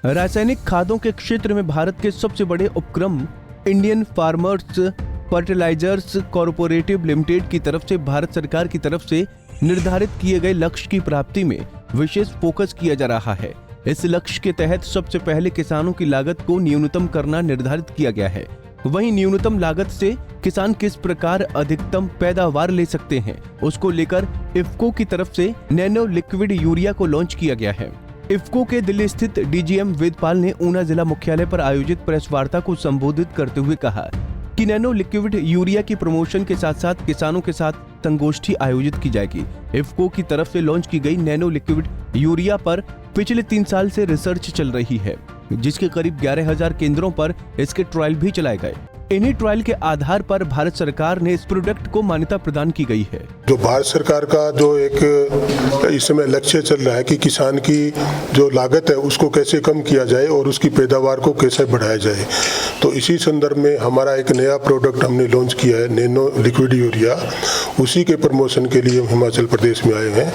रासायनिक खादों के क्षेत्र में भारत के सबसे बड़े उपक्रम Indian Farmers Fertilisers Cooperative Limited की तरफ से भारत सरकार की तरफ से निर्धारित किए गए लक्ष्य की प्राप्ति में विशेष फोकस किया जा रहा है। इस लक्ष्य के तहत सबसे पहले किसानों की लागत को न्यूनतम करना निर्धारित किया गया है। वहीं न्यूनतम लागत से किसान किस प्रकार अधिकतम पैदावार ले सकते हैं, उसको लेकर इफ्को की तरफ से नैनो लिक्विड यूरिया को लॉन्च किया गया है। इफ्को के दिल्ली स्थित डीजीएम वेदपाल ने ऊना जिला मुख्यालय पर आयोजित प्रेस वार्ता को संबोधित करते हुए कहा कि नैनो लिक्विड यूरिया की प्रमोशन के साथ साथ किसानों के साथ संगोष्ठी आयोजित की जाएगी। इफ्को की तरफ से लॉन्च की गई नैनो लिक्विड यूरिया पर पिछले 3 साल से रिसर्च चल रही है, जिसके करीब 11,000 केंद्रों पर इसके ट्रायल भी चलाए गए। इन्हीं ट्रायल के आधार पर भारत सरकार ने इस प्रोडक्ट को मान्यता प्रदान की गई है। जो भारत सरकार का जो एक इस समय लक्ष्य चल रहा है कि किसान की जो लागत है उसको कैसे कम किया जाए और उसकी पैदावार को कैसे बढ़ाया जाए, तो इसी संदर्भ में हमारा एक नया प्रोडक्ट हमने लॉन्च किया है, नैनो लिक्विड यूरिया। उसी के प्रमोशन के लिए हम हिमाचल प्रदेश में आए हैं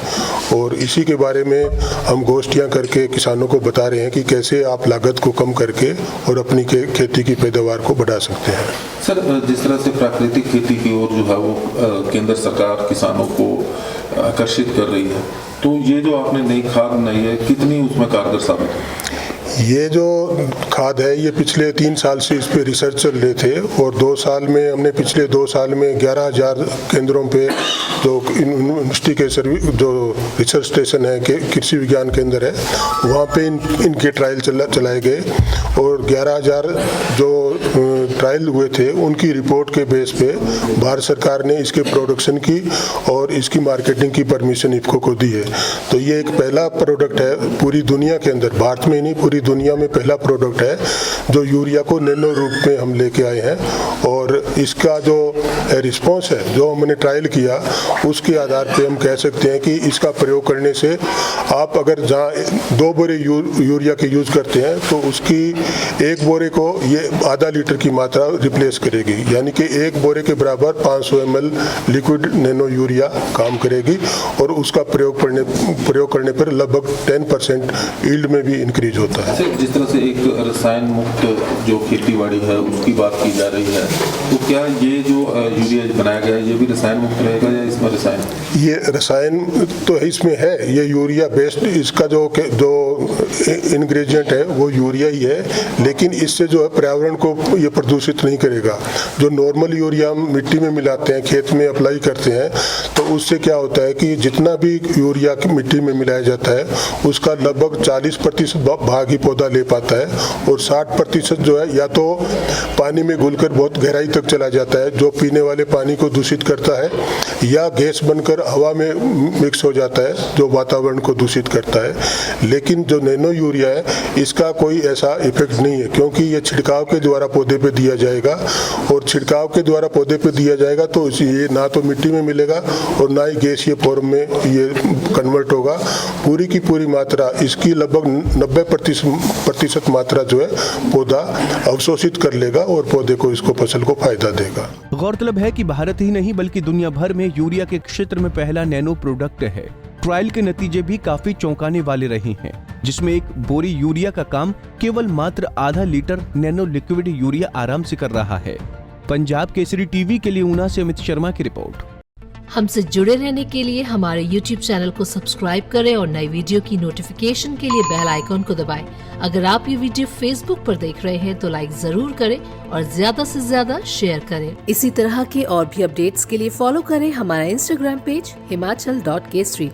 और इसी के बारे में हम गोष्ठियां करके किसानों को बता रहे हैं कि कैसे आप लागत को कम करके और अपनी खेती की पैदावार को बढ़ा सकते हैं। सर, जिस तरह से प्राकृतिक खेती की ओर जो है वो केंद्र सरकार किसानों को आकर्षित कर रही है, तो ये जो आपने नई खाद बनाई है कितनी उसमें कारगर साबित है? ये जो खाद है ये पिछले 3 साल से इस पे रिसर्च चल रहे थे और 2 साल में हमने पिछले 2 साल में 11,000 केंद्रों पे जो यूनिवर्सिटी के जो रिसर्च स्टेशन है कृषि विज्ञान केंद्र है वहाँ पे इनके ट्रायल चलाए गए और 11,000 जो ट्रायल हुए थे उनकी रिपोर्ट के बेस पे भारत सरकार ने इसके प्रोडक्शन की और इसकी मार्केटिंग की परमिशन इफ्को को दी है। तो ये एक पहला प्रोडक्ट है पूरी दुनिया के अंदर, भारत में नहीं पूरी दुनिया में पहला प्रोडक्ट है जो यूरिया को नैनो रूप में हम लेके आए हैं और इसका जो रिस्पॉन्स है जो हमने ट्रायल किया उसके आधार पे हम कह सकते हैं कि इसका प्रयोग करने से आप अगर जहाँ 2 बोरे यूरिया के यूज करते हैं तो उसकी 1 बोरे को ये आधा लीटर की मात्रा रिप्लेस करेगी, यानी कि 1 बोरे के बराबर 500 ml लिक्विड नैनो यूरिया काम करेगी और उसका प्रयोग करने पर लगभग 10% यील्ड में भी इंक्रीज होता है। जिस तरह से एक रसायन मुक्त जो खेतीबाड़ी है उसकी बात की जा रही है, तो क्या ये जो यूरिया बनाया गया है ये भी रसायन मुक्त रहेगा या इसमें रसायन? ये रसायन तो इसमें है, ये यूरिया बेस्ड, इसका जो इंग्रेडिएंट है वो यूरिया ही है, लेकिन इससे जो है पर्यावरण को ये प्रदूषित नहीं करेगा। जो नॉर्मल यूरिया हम मिट्टी में मिलाते हैं, खेत में अप्लाई करते हैं, तो उससे क्या होता है कि जितना भी यूरिया मिट्टी में मिलाया जाता है उसका लगभग 40% भाग ही पौधा ले पाता है और 60% जो है या तो पानी में घुलकर बहुत गहराई तक चला जाता है जो पीने वाले पानी को दूषित करता है, या गैस बनकर हवा में मिक्स हो जाता है जो वातावरण को दूषित करता है। लेकिन जो नैनो यूरिया है इसका कोई ऐसा इफेक्ट नहीं है क्योंकि ये छिड़काव के द्वारा पौधे पे दिया जाएगा और छिड़काव के द्वारा पौधे पे दिया जाएगा तो ये ना तो मिट्टी में मिलेगा और ना ही गैसीय फॉर्म में ये कन्वर्ट होगा। पूरी की पूरी मात्रा इसकी लगभग 90% मात्रा जो है पौधा अवशोषित कर लेगा और पौधे को इसको फसल को फायदा देगा। गौरतलब है कि भारत ही नहीं बल्कि दुनिया भर में यूरिया के क्षेत्र में पहला नैनो प्रोडक्ट है। ट्रायल के नतीजे भी काफी चौंकाने वाले रहे हैं, जिसमें 1 बोरी यूरिया का काम केवल मात्र आधा लीटर नैनो लिक्विड यूरिया आराम से कर रहा है। पंजाब केसरी टीवी के लिए ऊना से अमित शर्मा की रिपोर्ट। हमसे जुड़े रहने के लिए हमारे YouTube चैनल को सब्सक्राइब करें और नई वीडियो की नोटिफिकेशन के लिए बेल आइकॉन को दबाएं। अगर आप ये वीडियो Facebook पर देख रहे हैं तो लाइक जरूर करें और ज्यादा से ज्यादा शेयर करें। इसी तरह के और भी अपडेट्स के लिए फॉलो करें हमारा Instagram पेज himachal.kesri।